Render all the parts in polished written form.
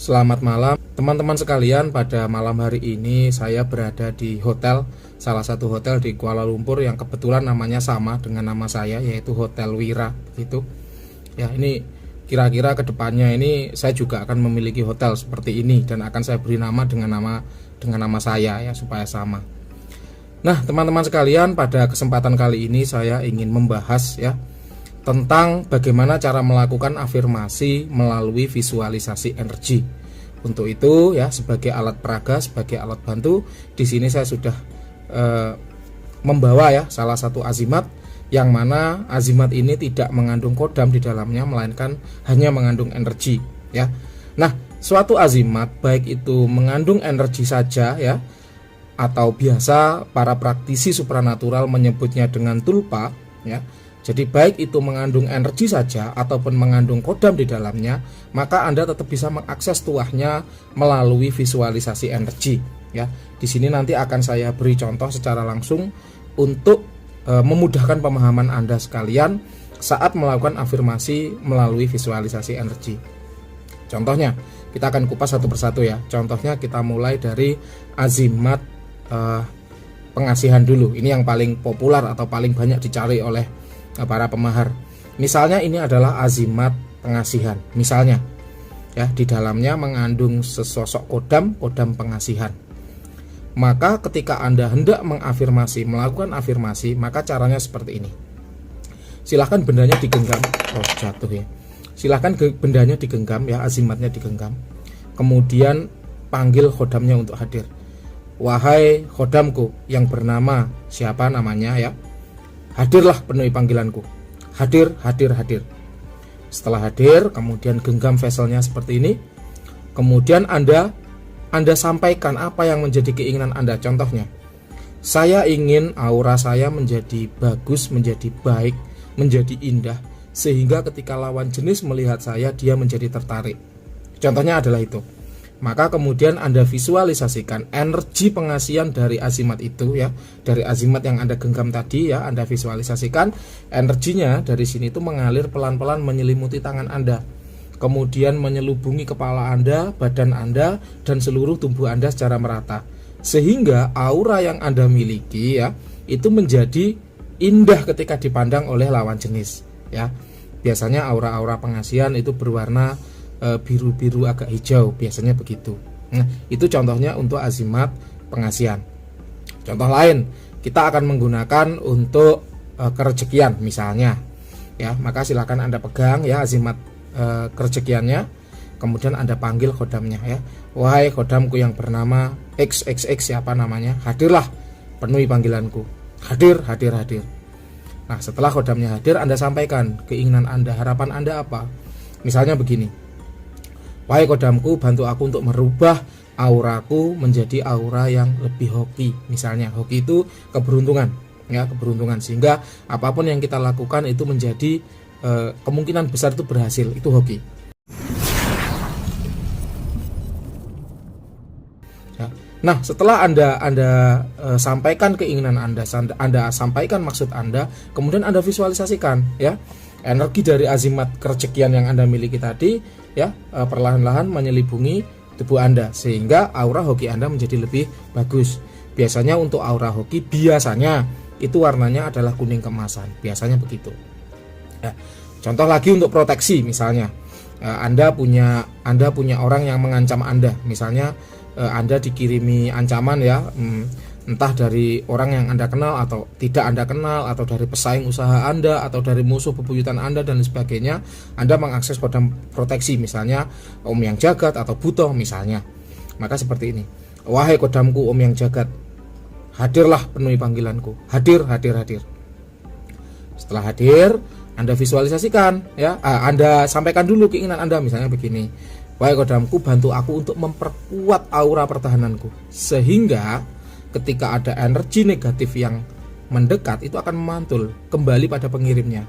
Selamat malam teman-teman sekalian. Pada malam hari ini saya berada di hotel, salah satu hotel di Kuala Lumpur yang kebetulan namanya sama dengan nama saya, yaitu Hotel Wira gitu. Ya, ini kira-kira kedepannya ini saya juga akan memiliki hotel seperti ini dan akan saya beri nama dengan nama saya ya, supaya sama. Nah teman-teman sekalian, pada kesempatan kali ini saya ingin membahas ya tentang bagaimana cara melakukan afirmasi melalui visualisasi energi. Untuk itu ya, sebagai alat peraga, sebagai alat bantu, di sini saya sudah membawa ya salah satu azimat, yang mana azimat ini tidak mengandung kodam di dalamnya, melainkan hanya mengandung energi ya. Nah, suatu azimat baik itu mengandung energi saja ya, atau biasa para praktisi supranatural menyebutnya dengan tulpa ya. Jadi baik itu mengandung energi saja ataupun mengandung kodam di dalamnya, maka Anda tetap bisa mengakses tuahnya melalui visualisasi energi ya. Di sini nanti akan saya beri contoh secara langsung untuk memudahkan pemahaman Anda sekalian saat melakukan afirmasi melalui visualisasi energi. Contohnya, kita akan kupas satu persatu ya. Contohnya kita mulai dari azimat pengasihan dulu. Ini yang paling populer atau paling banyak dicari oleh para pemahar. Misalnya ini adalah azimat pengasihan. Misalnya ya, di dalamnya mengandung sesosok kodam pengasihan. Maka ketika Anda hendak mengafirmasi, melakukan afirmasi, maka caranya seperti ini. Silahkan bendanya digenggam. Oh, jatuh ya. Silahkan bendanya digenggam ya, azimatnya digenggam. Kemudian panggil khodamnya untuk hadir. Wahai khodamku yang bernama siapa namanya ya, hadirlah, penuhi panggilanku. Hadir, hadir, hadir. Setelah hadir, kemudian genggam vesselnya seperti ini. Kemudian Anda sampaikan apa yang menjadi keinginan Anda. Contohnya, saya ingin aura saya menjadi bagus, menjadi baik, menjadi indah, sehingga ketika lawan jenis melihat saya, dia menjadi tertarik. Contohnya adalah itu. Maka kemudian Anda visualisasikan energi pengasihan dari azimat itu ya, dari azimat yang Anda genggam tadi ya, Anda visualisasikan energinya dari sini itu mengalir pelan-pelan menyelimuti tangan Anda, kemudian menyelubungi kepala Anda, badan Anda, dan seluruh tubuh Anda secara merata, sehingga aura yang Anda miliki ya itu menjadi indah ketika dipandang oleh lawan jenis ya. Biasanya aura-aura pengasihan itu berwarna biru-biru agak hijau, biasanya begitu. Nah, itu contohnya untuk azimat pengasihan. Contoh lain, kita akan menggunakan untuk kerejekian misalnya ya, maka silakan Anda pegang ya azimat kerejekiannya, kemudian Anda panggil khodamnya ya. Wahai khodamku yang bernama XXX siapa namanya, hadirlah, penuhi panggilanku. Hadir, hadir, hadir. Nah, setelah khodamnya hadir, Anda sampaikan keinginan Anda, harapan Anda apa. Misalnya begini, wahai khodamku, bantu aku untuk merubah auraku menjadi aura yang lebih hoki. Misalnya, hoki itu keberuntungan ya, keberuntungan, sehingga apapun yang kita lakukan itu menjadi kemungkinan besar itu berhasil. Itu hoki ya. Nah, setelah Anda sampaikan keinginan Anda sampaikan maksud Anda, kemudian Anda visualisasikan ya energi dari azimat kerejekian yang Anda miliki tadi ya, perlahan-lahan menyelibungi tubuh Anda, sehingga aura hoki Anda menjadi lebih bagus. Biasanya untuk aura hoki biasanya itu warnanya adalah kuning keemasan, biasanya begitu ya. Contoh lagi untuk proteksi, misalnya Anda punya orang yang mengancam Anda. Misalnya Anda dikirimi ancaman ya, entah dari orang yang Anda kenal atau tidak Anda kenal, atau dari pesaing usaha Anda, atau dari musuh bebuyutan Anda dan sebagainya. Anda mengakses kodam proteksi, misalnya Om Yang Jagat atau Buto misalnya. Maka seperti ini, wahai kodamku Om Yang Jagat, hadirlah, penuhi panggilanku. Hadir, hadir, hadir. Setelah hadir, Anda visualisasikan ya, Anda sampaikan dulu keinginan Anda. Misalnya begini, wahai kodamku, bantu aku untuk memperkuat aura pertahananku, sehingga ketika ada energi negatif yang mendekat itu akan memantul kembali pada pengirimnya,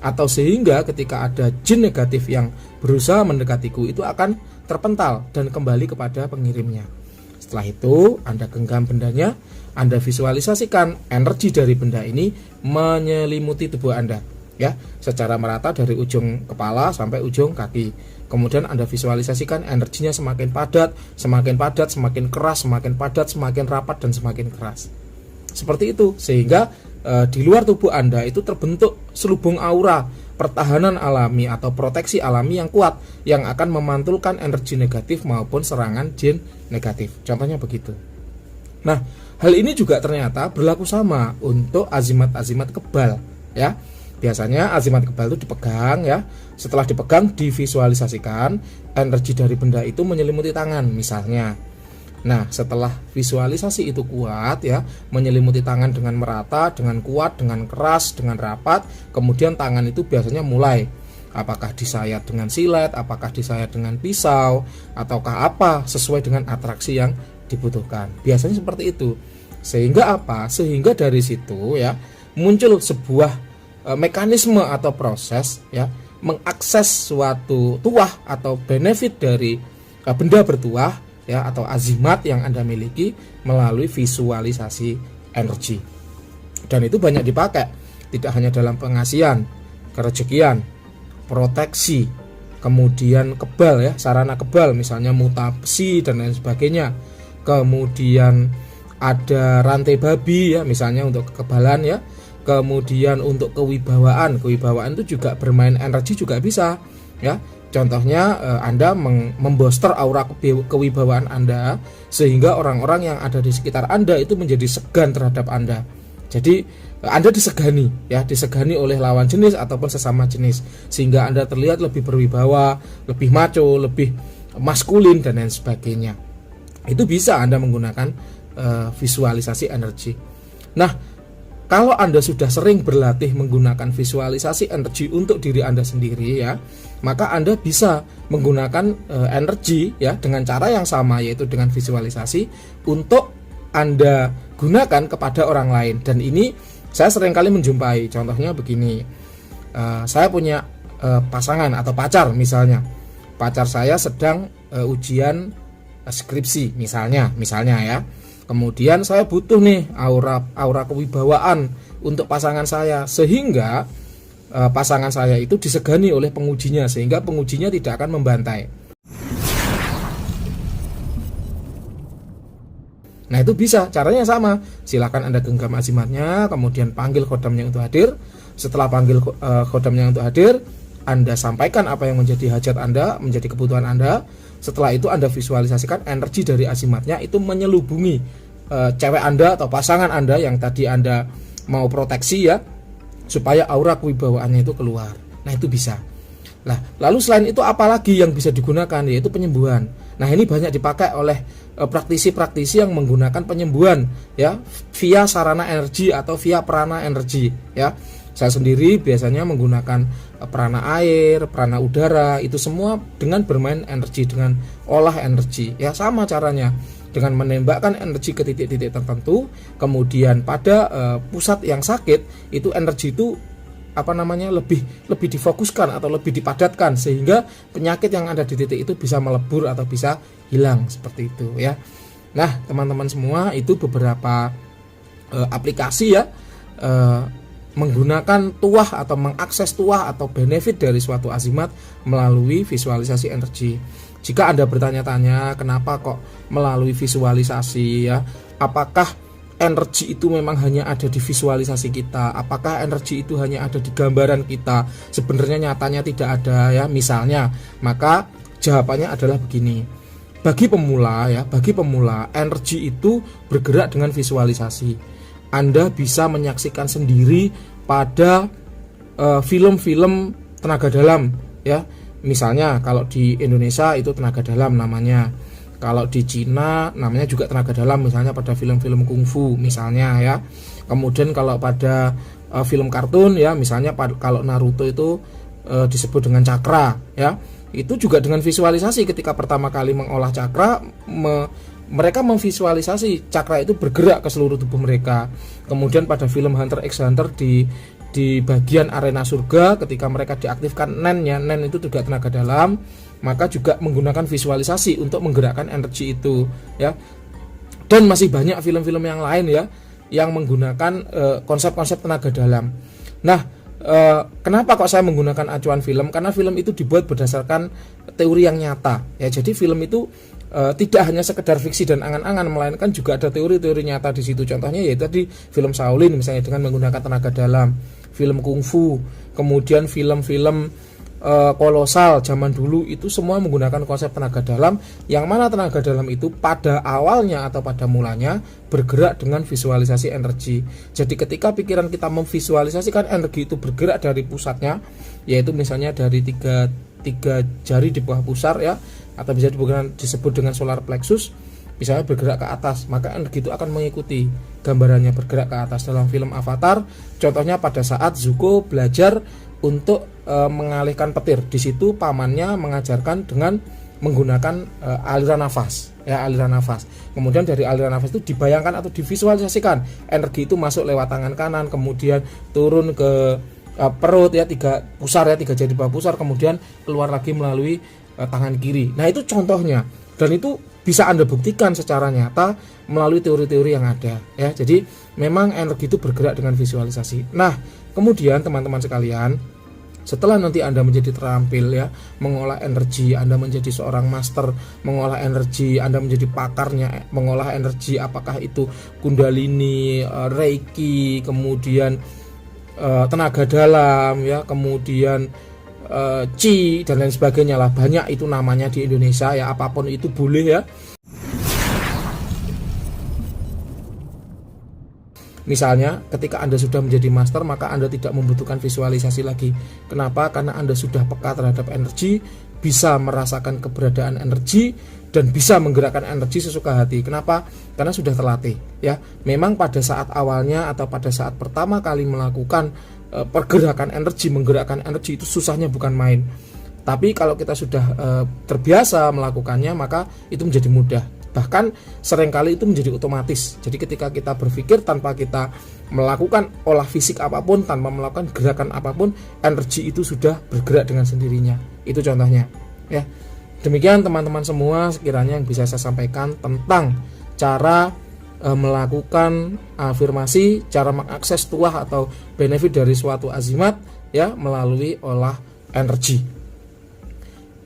atau sehingga ketika ada jin negatif yang berusaha mendekatiku itu akan terpental dan kembali kepada pengirimnya. Setelah itu Anda genggam bendanya, Anda visualisasikan energi dari benda ini menyelimuti tubuh Anda ya, secara merata dari ujung kepala sampai ujung kaki. Kemudian Anda visualisasikan energinya semakin padat, semakin keras, semakin padat, semakin rapat, dan semakin keras. Seperti itu, sehingga di luar tubuh Anda itu terbentuk selubung aura, pertahanan alami atau proteksi alami yang kuat, yang akan memantulkan energi negatif maupun serangan jin negatif. Contohnya begitu. Nah, hal ini juga ternyata berlaku sama untuk azimat-azimat kebal, ya. Biasanya azimat kebal itu dipegang, ya. Setelah dipegang, divisualisasikan energi dari benda itu menyelimuti tangan misalnya. Nah, setelah visualisasi itu kuat, ya, menyelimuti tangan dengan merata, dengan kuat, dengan keras, dengan rapat, kemudian tangan itu biasanya mulai, apakah disayat dengan silet, apakah disayat dengan pisau, ataukah apa, sesuai dengan atraksi yang dibutuhkan. Biasanya seperti itu. Sehingga apa? Sehingga dari situ, ya, muncul sebuah mekanisme atau proses, ya, mengakses suatu tuah atau benefit dari benda bertuah, ya, atau azimat yang Anda miliki melalui visualisasi energi. Dan itu banyak dipakai, tidak hanya dalam pengasihan, kerejekian, proteksi, kemudian kebal, ya, sarana kebal misalnya mutasi dan lain sebagainya. Kemudian ada rantai babi, ya, misalnya untuk kekebalan, ya. Kemudian untuk kewibawaan itu juga bermain energi juga bisa, ya. Contohnya Anda memboster aura kewibawaan Anda, sehingga orang-orang yang ada di sekitar Anda itu menjadi segan terhadap Anda. Jadi Anda disegani, ya, disegani oleh lawan jenis ataupun sesama jenis, sehingga Anda terlihat lebih berwibawa, lebih macho, lebih maskulin dan lain sebagainya. Itu bisa Anda menggunakan visualisasi energi. Nah, kalau Anda sudah sering berlatih menggunakan visualisasi energi untuk diri Anda sendiri, ya, maka Anda bisa menggunakan energi, ya, dengan cara yang sama, yaitu dengan visualisasi untuk Anda gunakan kepada orang lain. Dan ini saya sering kali menjumpai. Contohnya begini, saya punya pasangan atau pacar misalnya. Pacar saya sedang ujian skripsi misalnya, ya. Kemudian saya butuh nih aura kewibawaan untuk pasangan saya, sehingga pasangan saya itu disegani oleh pengujinya, sehingga pengujinya tidak akan membantai. Nah, itu bisa, caranya sama. Silakan Anda genggam azimatnya, kemudian panggil khodamnya untuk hadir. Setelah panggil khodamnya untuk hadir, Anda sampaikan apa yang menjadi hajat Anda, menjadi kebutuhan Anda. Setelah itu Anda visualisasikan energi dari azimatnya itu menyelubungi cewek Anda atau pasangan Anda yang tadi Anda mau proteksi, ya, supaya aura kewibawaannya itu keluar. Nah, itu bisa. Nah, lalu selain itu apalagi yang bisa digunakan, yaitu penyembuhan. Nah, ini banyak dipakai oleh praktisi-praktisi yang menggunakan penyembuhan, ya, via sarana energi atau via prana energi, ya. Saya sendiri biasanya menggunakan prana air, prana udara, itu semua dengan bermain energi, dengan olah energi, ya, sama caranya, dengan menembakkan energi ke titik-titik tertentu, kemudian pada pusat yang sakit itu energi itu lebih difokuskan atau lebih dipadatkan, sehingga penyakit yang ada di titik itu bisa melebur atau bisa hilang, seperti itu, ya. Nah, teman-teman semua, itu beberapa aplikasi, ya, menggunakan tuah atau mengakses tuah atau benefit dari suatu azimat melalui visualisasi energi. Jika Anda bertanya-tanya kenapa kok melalui visualisasi, ya, apakah energi itu memang hanya ada di visualisasi kita, apakah energi itu hanya ada di gambaran kita, sebenarnya nyatanya tidak ada, ya, misalnya, maka jawabannya adalah begini. Bagi pemula, ya, energi itu bergerak dengan visualisasi. Anda bisa menyaksikan sendiri pada film-film tenaga dalam, ya. Misalnya kalau di Indonesia itu tenaga dalam namanya. Kalau di Cina namanya juga tenaga dalam, misalnya pada film-film kungfu misalnya, ya. Kemudian kalau pada film kartun, ya, misalnya kalau Naruto itu disebut dengan cakra, ya. Itu juga dengan visualisasi. Ketika pertama kali mengolah cakra, mereka memvisualisasi cakra itu bergerak ke seluruh tubuh mereka. Kemudian pada film Hunter x Hunter di bagian arena surga, ketika mereka diaktifkan nen itu juga tenaga dalam, maka juga menggunakan visualisasi untuk menggerakkan energi itu, ya. Dan masih banyak film-film yang lain, ya, yang menggunakan konsep-konsep tenaga dalam. Nah, kenapa kok saya menggunakan acuan film? Karena film itu dibuat berdasarkan teori yang nyata ya. Jadi film itu tidak hanya sekedar fiksi dan angan-angan, melainkan juga ada teori-teori nyata di situ. Contohnya yaitu tadi film Shaolin misalnya dengan menggunakan tenaga dalam, film kungfu, kemudian film-film kolosal zaman dulu itu semua menggunakan konsep tenaga dalam, yang mana tenaga dalam itu pada awalnya atau pada mulanya bergerak dengan visualisasi energi. Jadi ketika pikiran kita memvisualisasikan energi itu bergerak dari pusatnya, yaitu misalnya dari tiga jari di bawah pusar ya, atau bisa disebut dengan solar plexus, misalnya bergerak ke atas, maka energi itu akan mengikuti gambarannya bergerak ke atas. Dalam film Avatar contohnya pada saat Zuko belajar untuk mengalihkan petir, di situ pamannya mengajarkan dengan menggunakan aliran nafas ya, aliran nafas. Kemudian dari aliran nafas itu dibayangkan atau divisualisasikan energi itu masuk lewat tangan kanan, kemudian turun ke perut ya, tiga jari bawah pusar, kemudian keluar lagi melalui tangan kiri. Nah itu contohnya, dan itu bisa Anda buktikan secara nyata melalui teori-teori yang ada ya. Jadi memang energi itu bergerak dengan visualisasi. Nah kemudian teman-teman sekalian, setelah nanti Anda menjadi terampil ya mengolah energi, Anda menjadi seorang master mengolah energi, Anda menjadi pakarnya mengolah energi, apakah itu kundalini, reiki, kemudian tenaga dalam ya, kemudian chi dan lain sebagainya lah, banyak itu namanya di Indonesia ya, apapun itu boleh ya. Misalnya ketika Anda sudah menjadi master, maka Anda tidak membutuhkan visualisasi lagi. Kenapa? Karena Anda sudah peka terhadap energi, bisa merasakan keberadaan energi, dan bisa menggerakkan energi sesuka hati. Kenapa? Karena sudah terlatih ya. Memang pada saat awalnya atau pada saat pertama kali melakukan pergerakan energi, menggerakkan energi itu susahnya bukan main. Tapi kalau kita sudah terbiasa melakukannya, maka itu menjadi mudah. Bahkan seringkali itu menjadi otomatis. Jadi ketika kita berpikir tanpa kita melakukan olah fisik apapun, tanpa melakukan gerakan apapun, energi itu sudah bergerak dengan sendirinya. Itu contohnya ya. Demikian teman-teman semua sekiranya yang bisa saya sampaikan tentang cara melakukan afirmasi, cara mengakses tuah atau benefit dari suatu azimat ya melalui olah energi.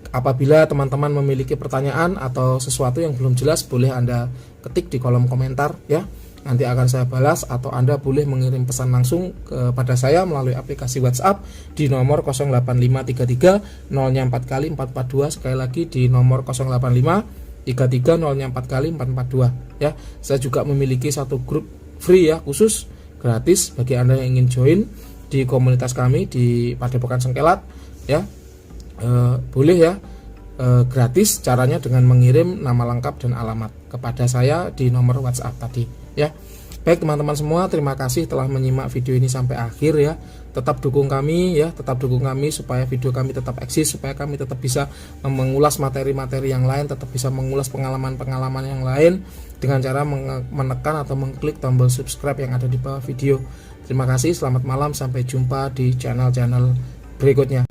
Apabila teman-teman memiliki pertanyaan atau sesuatu yang belum jelas, boleh Anda ketik di kolom komentar ya. Nanti akan saya balas, atau Anda boleh mengirim pesan langsung kepada saya melalui aplikasi WhatsApp di nomor 08533 0-nya 4 kali 442. Sekali lagi di nomor 08533 0-nya 4 kali 442 ya. Saya juga memiliki satu grup free ya, khusus gratis bagi Anda yang ingin join di komunitas kami di Padepokan Sengkelat ya. Boleh ya, gratis, caranya dengan mengirim nama lengkap dan alamat kepada saya di nomor WhatsApp tadi ya. Baik teman-teman semua, terima kasih telah menyimak video ini sampai akhir ya. Tetap dukung kami ya, tetap dukung kami supaya video kami tetap eksis, supaya kami tetap bisa mengulas materi-materi yang lain, tetap bisa mengulas pengalaman-pengalaman yang lain dengan cara menekan atau mengklik tombol subscribe yang ada di bawah video. Terima kasih, selamat malam, sampai jumpa di channel-channel berikutnya.